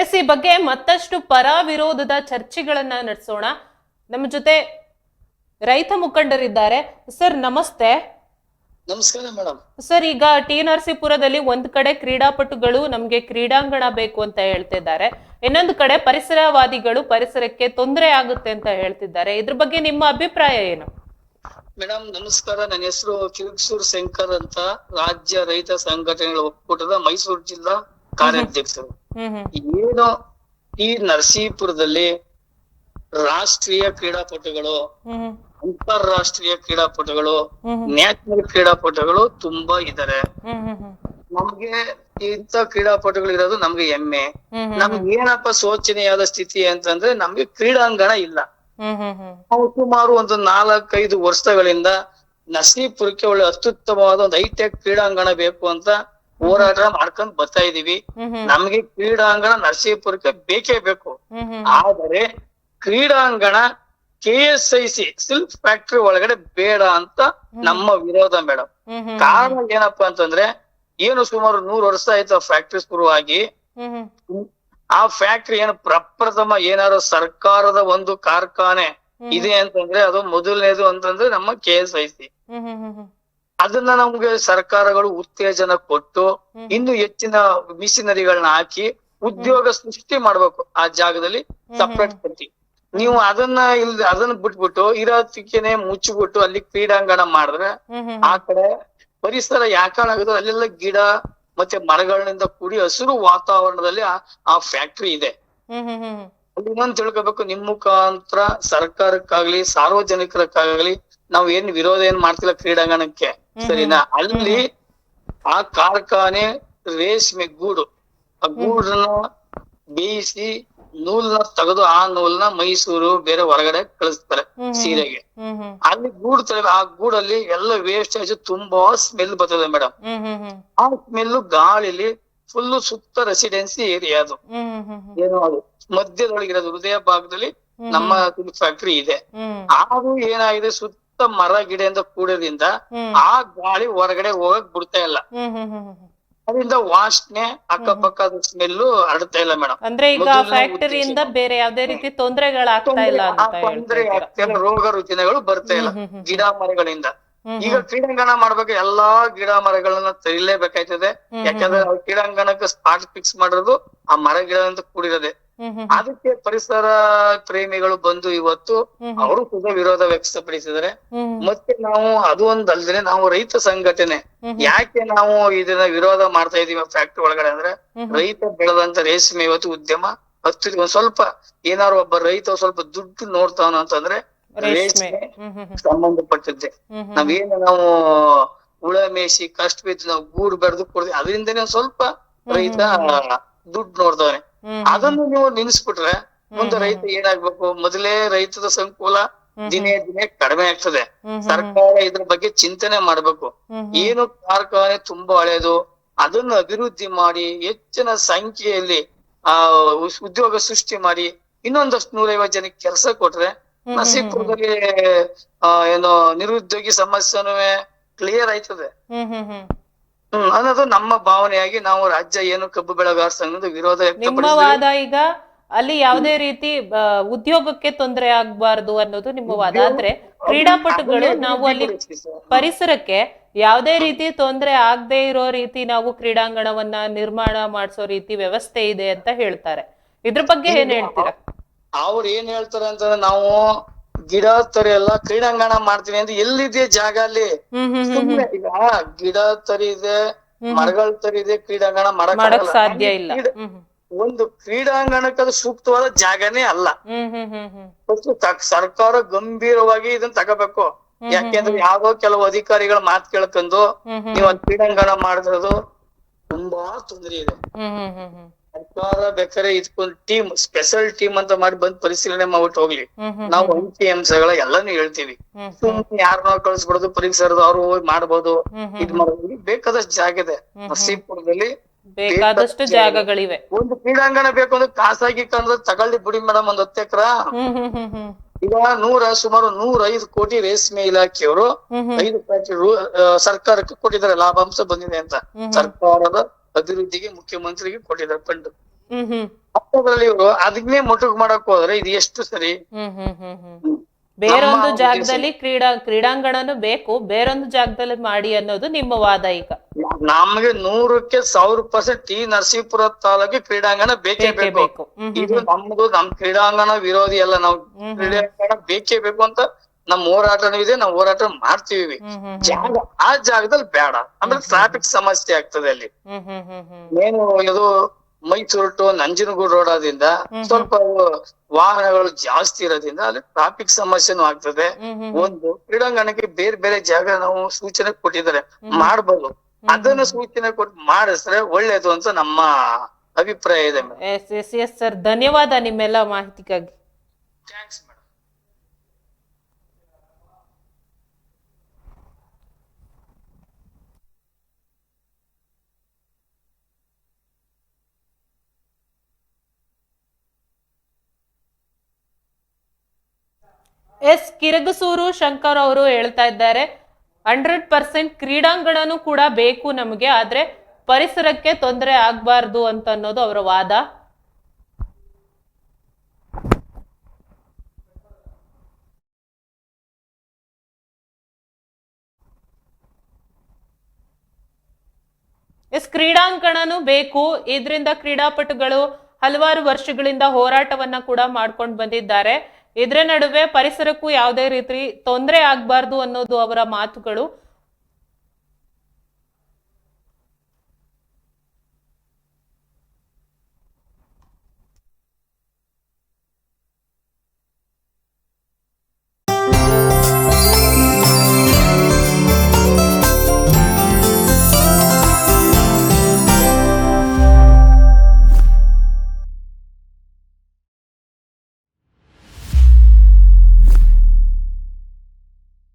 S, ಈ ಬಗ್ಗೆ ಮತ್ತಷ್ಟು ಪರ ವಿರೋಧದ ಚರ್ಚೆಗಳನ್ನ ನಡೆಸೋಣ. ನಮ್ಮ ಜೊತೆ ರೈತ ಮುಖಂಡರಿದ್ದಾರೆ. ಸರ್ ನಮಸ್ತೆ. ನಮಸ್ಕಾರ ಮೇಡಮ್. ಸರ್, ಈಗ ಟಿ ನರಸೀಪುರದಲ್ಲಿ ಒಂದ್ ಕಡೆ ಕ್ರೀಡಾಪಟುಗಳು ನಮ್ಗೆ ಕ್ರೀಡಾಂಗಣ ಬೇಕು ಅಂತ ಹೇಳ್ತಿದ್ದಾರೆ, ಇನ್ನೊಂದು ಕಡೆ ಪರಿಸರವಾದಿಗಳು ಪರಿಸರಕ್ಕೆ ತೊಂದರೆ ಆಗುತ್ತೆ ಅಂತ ಹೇಳ್ತಿದ್ದಾರೆ. ಇದ್ರ ಬಗ್ಗೆ ನಿಮ್ಮ ಅಭಿಪ್ರಾಯ ಏನು? ಮೇಡಮ್ ನಮಸ್ಕಾರ. ನನ್ನ ಹೆಸರು ಕಿರುಕ್ಸೂರ್ ಶಂಕರ್ ಅಂತ, ರಾಜ್ಯ ರೈತ ಸಂಘಟನೆಗಳ ಒಕ್ಕೂಟದ ಮೈಸೂರು ಜಿಲ್ಲಾ ಕಾರ್ಯಾಧ್ಯಕ್ಷರು. ಏನು ಈ ನರಸೀಪುರದಲ್ಲಿ ರಾಷ್ಟ್ರೀಯ ಕ್ರೀಡಾಪಟುಗಳು, ಅಂತಾರಾಷ್ಟ್ರೀಯ ಕ್ರೀಡಾಪಟುಗಳು, ನ್ಯಾಷನಲ್ ಕ್ರೀಡಾಪಟುಗಳು ತುಂಬಾ ಇದ್ದಾರೆ. ನಮ್ಗೆ ಇಂಥ ಕ್ರೀಡಾಪಟುಗಳು ಇರೋದು ನಮ್ಗೆ ಹೆಮ್ಮೆ. ನಮ್ಗೆ ಏನಪ್ಪ ಶೋಚನೀಯಾದ ಸ್ಥಿತಿ ಅಂತಂದ್ರೆ ನಮ್ಗೆ ಕ್ರೀಡಾಂಗಣ ಇಲ್ಲ. ನಾವು ಸುಮಾರು ಒಂದು 4-5 ವರ್ಷಗಳಿಂದ ನರಸೀಪುರಕ್ಕೆ ಒಳ್ಳೆ ಅತ್ಯುತ್ತಮವಾದ ಒಂದು ಹೈಟೆಕ್ ಕ್ರೀಡಾಂಗಣ ಬೇಕು ಅಂತ ಹೋರಾಟ ಮಾಡ್ಕೊಂಡ್ ಬರ್ತಾ ಇದೀವಿ. ನಮ್ಗೆ ಕ್ರೀಡಾಂಗಣ ನರಸೀಪುರಕ್ಕೆ ಬೇಕೇ ಬೇಕು. ಆದರೆ ಕ್ರೀಡಾಂಗಣ KSIC ಸಿಲ್ಕ್ ಫ್ಯಾಕ್ಟರಿ ಒಳಗಡೆ ಬೇಡ ಅಂತ ನಮ್ಮ ವಿರೋಧ ಮೇಡಮ್. ಕಾರಣ ಏನಪ್ಪಾ ಅಂತಂದ್ರೆ, ಏನು ಸುಮಾರು 100 ವರ್ಷ ಆಯ್ತು ಫ್ಯಾಕ್ಟರಿ ಶುರುವಾಗಿ. ಆ ಫ್ಯಾಕ್ಟರಿ ಏನು ಪ್ರಪ್ರಥಮ ಏನಾದ್ರು ಸರ್ಕಾರದ ಒಂದು ಕಾರ್ಖಾನೆ ಇದೆ ಅಂತಂದ್ರೆ ಅದು ಮೊದಲನೇದು ಅಂತಂದ್ರೆ ನಮ್ಮ KSIC. ಅದನ್ನ ನಮ್ಗೆ ಸರ್ಕಾರಗಳು ಉತ್ತೇಜನ ಕೊಟ್ಟು ಇನ್ನು ಹೆಚ್ಚಿನ ಮಿಷಿನರಿಗಳನ್ನ ಹಾಕಿ ಉದ್ಯೋಗ ಸೃಷ್ಟಿ ಮಾಡ್ಬೇಕು ಆ ಜಾಗದಲ್ಲಿ ಸಪ್ರೇಟ್ ಕಟ್ಟಿ. ನೀವು ಅದನ್ನ ಬಿಟ್ಬಿಟ್ಟು ಇರೋದಕ್ಕೇನೆ ಮುಚ್ಚಿಬಿಟ್ಟು ಅಲ್ಲಿ ಕ್ರೀಡಾಂಗಣ ಮಾಡಿದ್ರೆ ಆ ಕಡೆ ಪರಿಸರ ಯಾಕಾಗುತ್ತೆ, ಅಲ್ಲೆಲ್ಲ ಗಿಡ ಮತ್ತೆ ಮರಗಳಿಂದ ಕೂಡಿ ಹಸಿರು ವಾತಾವರಣದಲ್ಲಿ ಆ ಫ್ಯಾಕ್ಟರಿ ಇದೆ. ಅಲ್ಲಿ ಇನ್ನೊಂದು ತಿಳ್ಕೊಬೇಕು, ನಿಮ್ ಮುಖಾಂತರ ಸರ್ಕಾರಕ್ಕಾಗ್ಲಿ ಸಾರ್ವಜನಿಕರಕ್ಕಾಗ್ಲಿ ನಾವ್ ವಿರೋಧ ಮಾಡ್ತಿಲ್ಲ ಕ್ರೀಡಾಂಗಣಕ್ಕೆ, ಸರಿನಾ? ಅಲ್ಲಿ ಆ ಕಾರ್ಖಾನೆ ರೇಷ್ಮೆ ಗೂಡು, ಆ ಗೂಡನ್ನ ಬೇಯಿಸಿ ನೂಲ್ನ ತೆಗೆದು ಆ ನೂಲ್ನ ಮೈಸೂರು ಬೇರೆ ಹೊರಗಡೆ ಕಳಿಸ್ತಾರೆ ಸೀರೆಗೆ. ಅಲ್ಲಿ ಆ ಗೂಡಲ್ಲಿ ಎಲ್ಲ ವೇಸ್ಟೇಜ್ ತುಂಬಾ ಸ್ಮೆಲ್ ಬರ್ತದೆ ಮೇಡಮ್. ಆ ಸ್ಮೆಲ್ ಗಾಳಿಲಿ ಫುಲ್ ಸುತ್ತ ರೆಸಿಡೆನ್ಸಿ ಏರಿಯಾ ಅದು. ಏನೋ ಅದು ಮಧ್ಯದೊಳಗಿರೋದು ಹೃದಯ ಭಾಗದಲ್ಲಿ ನಮ್ಮ ಫ್ಯಾಕ್ಟರಿ ಇದೆ. ಅದು ಏನಾಗಿದೆ, ಸುತ್ತ ಮರ ಗಿಡದಿಂದ ಕೂಡೋದ್ರಿಂದ ಆ ಗಾಳಿ ಹೊರಗಡೆ ಹೋಗಕ್ ಬಿಡ್ತಾ ಇಲ್ಲ. ಅದರಿಂದ ವಾಸನೆ ಅಕ್ಕಪಕ್ಕದ ಸ್ಮೆಲ್ಲು ಹರಡ್ತಾ ಇಲ್ಲ ಮೇಡಮ್. ಅಂದ್ರೆ ಈಗ ಫ್ಯಾಕ್ಟರಿಯಿಂದ ಬೇರೆ ಯಾವ್ದೇ ರೀತಿ ತೊಂದರೆಗಳಾಗ್ತಾ ಇಲ್ಲ ಅಂತ ಹೇಳ್ತೀರಾ? ರೋಗ ರುಜಿನಗಳು ಬರ್ತಾ ಇಲ್ಲ ಗಿಡ ಮರಗಳಿಂದ. ಈಗ ಕ್ರೀಡಾಂಗಣ ಮಾಡ್ಬೇಕು, ಎಲ್ಲಾ ಗಿಡ ಮರಗಳನ್ನ ತೆರಿಲೇಬೇಕಾಯ್ತದೆ. ಯಾಕಂದ್ರೆ ಕ್ರೀಡಾಂಗಣಕ್ಕೆ ಸ್ಪಾಟ್ ಫಿಕ್ಸ್ ಮಾಡಿರೋದು ಆ ಮರ ಗಿಡದಿಂದ ಕೂಡಿರೋದೆ. ಅದಕ್ಕೆ ಪರಿಸರ ಪ್ರೇಮಿಗಳು ಬಂದು ಇವತ್ತು ಅವರು ಕೂಡ ವಿರೋಧ ವ್ಯಕ್ತಪಡಿಸಿದ್ದಾರೆ. ಮತ್ತೆ ನಾವು ಅದು ಒಂದಲ್ದೇನೆ ನಾವು ರೈತ ಸಂಘಟನೆ ಯಾಕೆ ನಾವು ಇದನ್ನ ವಿರೋಧ ಮಾಡ್ತಾ ಇದೀವಿ ಫ್ಯಾಕ್ಟ್ರಿ ಒಳಗಡೆ ಅಂದ್ರೆ, ರೈತ ಬೆಳೆದಂತ ರೇಷ್ಮೆ ಇವತ್ತು ಉದ್ಯಮ ಒಂದ್ ಸ್ವಲ್ಪ ಏನಾದ್ರು ಒಬ್ಬ ರೈತ ಸ್ವಲ್ಪ ದುಡ್ಡು ನೋಡ್ತಾನ ಅಂತಂದ್ರೆ ರೇಷ್ಮೆ ಸಂಬಂಧಪಟ್ಟಿದ್ದೆ. ನಾವು ಹುಳ ಮೇಯಿಸಿ ಕಷ್ಟ ಬಿದ್ದು ನಾವು ಗೂಡು ಬೆಳೆದು ಕೊಡ್ತೀವಿ, ಅದರಿಂದನೇ ಒಂದ್ ಸ್ವಲ್ಪ ರೈತ ದುಡ್ಡು ನೋಡ್ತಾನೆ. ಅದನ್ನು ನೀವು ನಿಲ್ಲಿಸ್ಬಿಟ್ರೆ ಮುಂದೆ ರೈತ ಏನಾಗ್ಬೇಕು, ಮೊದಲೇ ರೈತದ ಸಂಕುಲ ದಿನೇ ದಿನೇ ಕಡಿಮೆ ಆಗ್ತದೆ. ಸರ್ಕಾರ ಇದ್ರ ಬಗ್ಗೆ ಚಿಂತನೆ ಮಾಡ್ಬೇಕು. ಏನು ಕಾರ್ಖಾನೆ ತುಂಬಾ ಹಳೇದು, ಅದನ್ನು ಅಭಿವೃದ್ಧಿ ಮಾಡಿ ಹೆಚ್ಚಿನ ಸಂಖ್ಯೆಯಲ್ಲಿ ಉದ್ಯೋಗ ಸೃಷ್ಟಿ ಮಾಡಿ ಇನ್ನೊಂದಷ್ಟು 150 ಜನಕ್ಕೆ ಕೆಲಸ ಕೊಟ್ರೆ ನರಸೀಪುರದಲ್ಲಿ ಏನು ನಿರುದ್ಯೋಗಿ ಸಮಸ್ಯೆನೂ ಕ್ಲಿಯರ್ ಆಯ್ತದೆ. ಅನ್ನೋದು ನಮ್ಮ ಭಾವನೆಯಾಗಿ ನಾವು ರಾಜ್ಯ ಏನು ಕಬ್ಬು ಬೆಳೆಗಾರ ಸಂಘದ ವಿರೋಧ ವ್ಯಕ್ತಪಡಿಸಿದ್ದೀವಿ. ಈಗ ಅಲ್ಲಿ ಯಾವುದೇ ರೀತಿ ಉದ್ಯೋಗಕ್ಕೆ ತೊಂದರೆ ಆಗ್ಬಾರ್ದು ಅನ್ನೋದು ನಿಮ್ಮ ವಾದ. ಆದ್ರೆ ಕ್ರೀಡಾಪಟುಗಳು ನಾವು ಅಲ್ಲಿ ಪರಿಸರಕ್ಕೆ ಯಾವುದೇ ರೀತಿ ತೊಂದರೆ ಆಗದೆ ಇರೋ ರೀತಿ ನಾವು ಕ್ರೀಡಾಂಗಣವನ್ನ ನಿರ್ಮಾಣ ಮಾಡಿಸೋ ರೀತಿ ವ್ಯವಸ್ಥೆ ಇದೆ ಅಂತ ಹೇಳ್ತಾರೆ. ಇದ್ರ ಬಗ್ಗೆ ಏನ್ ಹೇಳ್ತೀರಾ? ಅವ್ರು ಏನ್ ಹೇಳ್ತಾರೆ ಅಂತಂದ್ರೆ, ನಾವು ಗಿಡ ತರಿ ಎಲ್ಲ ಕ್ರೀಡಾಂಗಣ ಮಾಡ್ತೀವಿ ಅಂತ ಎಲ್ಲಿದೆ ಜಾಗ ಅಲ್ಲಿ? ಸುಮ್ಮನೆ ಈಗ ಗಿಡ ತರಿದೆ, ಮರಗಳ ತರಿದೆ, ಕ್ರೀಡಾಂಗಣ ಮಾಡಕ್ ಸಾಧ್ಯ ಇಲ್ಲ. ಒಂದು ಕ್ರೀಡಾಂಗಣಕ್ಕೆ ಅದು ಸೂಕ್ತವಾದ ಜಾಗನೇ ಅಲ್ಲ. ಸರ್ಕಾರ ಗಂಭೀರವಾಗಿ ಇದನ್ನ ತಗೋಬೇಕು. ಯಾಕೆಂದ್ರೆ ಯಾವ್ದೋ ಕೆಲವು ಅಧಿಕಾರಿಗಳ ಮಾತು ಕೇಳ್ಕೊಂಡು ನೀವು ಅಲ್ಲಿ ಕ್ರೀಡಾಂಗಣ ಮಾಡಿರೋದು ತುಂಬಾ ತೊಂದರೆ ಇದೆ. ಸರ್ಕಾರ ಬೇಕಾದ್ರೆ ಇದಕ್ಕೊಂದು ಟೀಮ್, ಸ್ಪೆಷಲ್ ಟೀಮ್ ಅಂತ ಮಾಡಿ ಬಂದ್ ಪರಿಶೀಲನೆ ಮಾಡ್ಬಿಟ್ಟು ಹೋಗ್ಲಿ. ನಾವು ಅಂಕಿ ಅಂಶಗಳ ಎಲ್ಲಾನು ಹೇಳ್ತೀವಿ. ಸುಮ್ಮನೆ ಯಾರನ್ನ ಕಳಿಸ್ಬಿಡೋದು, ಪರಿಸರದವ್ರು ಹೋಗಿ ಮಾಡ್ಬೋದು. ಇದ್ ಮಾಡೋದು ಬೇಕಾದಷ್ಟು ಜಾಗ ಇದೆ ನರಸೀಪುರದಲ್ಲಿ, ಬೇಕಾದಷ್ಟು ಜಾಗಗಳಿವೆ. ಒಂದು ಕ್ರೀಡಾಂಗಣ ಬೇಕು ಅಂದ್ರೆ ಖಾಸಗಿ ಕಂದ್ರೆ ತಗೊಳ್ಳಿ ಬಿಡಿ ಮೇಡಮ್, 10 ಎಕರೆ. ಈಗ ಸುಮಾರು 105 ಕೋಟಿ ರೇಷ್ಮೆ ಇಲಾಖೆಯವರು 5 ಕೋಟಿ ಸರ್ಕಾರಕ್ಕೆ ಕೊಟ್ಟಿದ್ದಾರೆ, ಲಾಭಾಂಶ ಬಂದಿದೆ ಅಂತ. ಸರ್ಕಾರದ ಅಭಿವೃದ್ಧಿಗೆ ಮುಖ್ಯಮಂತ್ರಿಗೆ ಕೊಟ್ಟಿದ್ದಾರೆ ಫಂಡ್. ಹ್ಮ್ ಹ್ಮ್ ಅಂಥದ್ರಲ್ಲಿ ಇವರು ಅದನ್ನೇ ಮೊಟಕು ಮಾಡಕ್ ಹೋದ್ರೆ ಇದು ಎಷ್ಟು ಸರಿ? ಹ್ಮ್ ಹ್ಮ್ ಹ್ಮ್ ಹ್ಮ್ ಬೇರೊಂದು ಜಾಗದಲ್ಲಿ ಕ್ರೀಡಾಂಗಣನು ಬೇಕು, ಬೇರೊಂದು ಜಾಗದಲ್ಲಿ ಮಾಡಿ ಅನ್ನೋದು ನಿಮ್ಮ ವಾದ ಈಗ. ನಮ್ಗೆ 100% ಟಿ ನರಸೀಪುರ ತಾಲೂಕಿಗೆ ಕ್ರೀಡಾಂಗಣ ಬೇಕೇ ಬೇಕೇ ಬೇಕು. ಬೇಕು. ಇದು ನಮ್ ಕ್ರೀಡಾಂಗಣ ವಿರೋಧಿ ಅಲ್ಲ, ನಾವು ಕ್ರೀಡಾಂಗಣ ಬೇಕೇ ಬೇಕು ಅಂತ ನಮ್ ಹೋರಾಟನೂ ಇದೆ, ನಾವು ಹೋರಾಟ ಮಾಡ್ತೀವಿ. ಜಾಗ ಆ ಜಾಗದಲ್ಲಿ ಬೇಡ, ಆಮೇಲೆ ಟ್ರಾಫಿಕ್ ಸಮಸ್ಯೆ ಆಗ್ತದೆ ಅಲ್ಲಿ. ಏನು ಇದು ಮೈಸೂರು ಟು ನಂಜನಗೂಡು ರೋಡ್ ಆದ್ರಿಂದ ಸ್ವಲ್ಪ ವಾಹನಗಳು ಜಾಸ್ತಿ ಇರೋದ್ರಿಂದ ಅಲ್ಲಿ ಟ್ರಾಫಿಕ್ ಸಮಸ್ಯೆನೂ ಆಗ್ತದೆ. ಒಂದು ಕ್ರೀಡಾಂಗಣಕ್ಕೆ ಬೇರೆ ಬೇರೆ ಜಾಗ ನಾವು ಸೂಚನೆ ಕೊಟ್ಟಿದ್ದಾರೆ, ಮಾಡ್ಬೋದು. ಅದನ್ನ ಸೂಚನೆ ಕೊಟ್ಟು ಮಾಡಿಸಿದ್ರೆ ಒಳ್ಳೇದು ಅಂತ ನಮ್ಮ ಅಭಿಪ್ರಾಯ ಇದೆ. ಎಸ್ ಎಸ್ ಎಸ್ ಸರ್, ಧನ್ಯವಾದ ನಿಮ್ಮೆಲ್ಲ ಮಾಹಿತಿಗಾಗಿ. Thanks madam. ಎಸ್ ಕಿರಗಸೂರು ಶಂಕರ್ ಅವರು ಹೇಳ್ತಾ ಇದ್ದಾರೆ, 100% ಕ್ರೀಡಾಂಗಣನೂ ಕೂಡ ಬೇಕು ನಮಗೆ, ಆದ್ರೆ ಪರಿಸರಕ್ಕೆ ತೊಂದರೆ ಆಗ್ಬಾರ್ದು ಅಂತ ಅನ್ನೋದು ಅವರ ವಾದ. ಎಸ್ ಕ್ರೀಡಾಂಗಣನೂ ಬೇಕು, ಇದರಿಂದ ಕ್ರೀಡಾಪಟುಗಳು ಹಲವಾರು ವರ್ಷಗಳಿಂದ ಹೋರಾಟವನ್ನ ಕೂಡ ಮಾಡ್ಕೊಂಡು ಬಂದಿದ್ದಾರೆ. ಇದರ ನಡುವೆ ಪರಿಸರಕ್ಕೂ ಯಾವುದೇ ರೀತಿ ತೊಂದರೆ ಆಗ್ಬಾರ್ದು ಅನ್ನೋದು ಅವರ ಮಾತುಗಳು.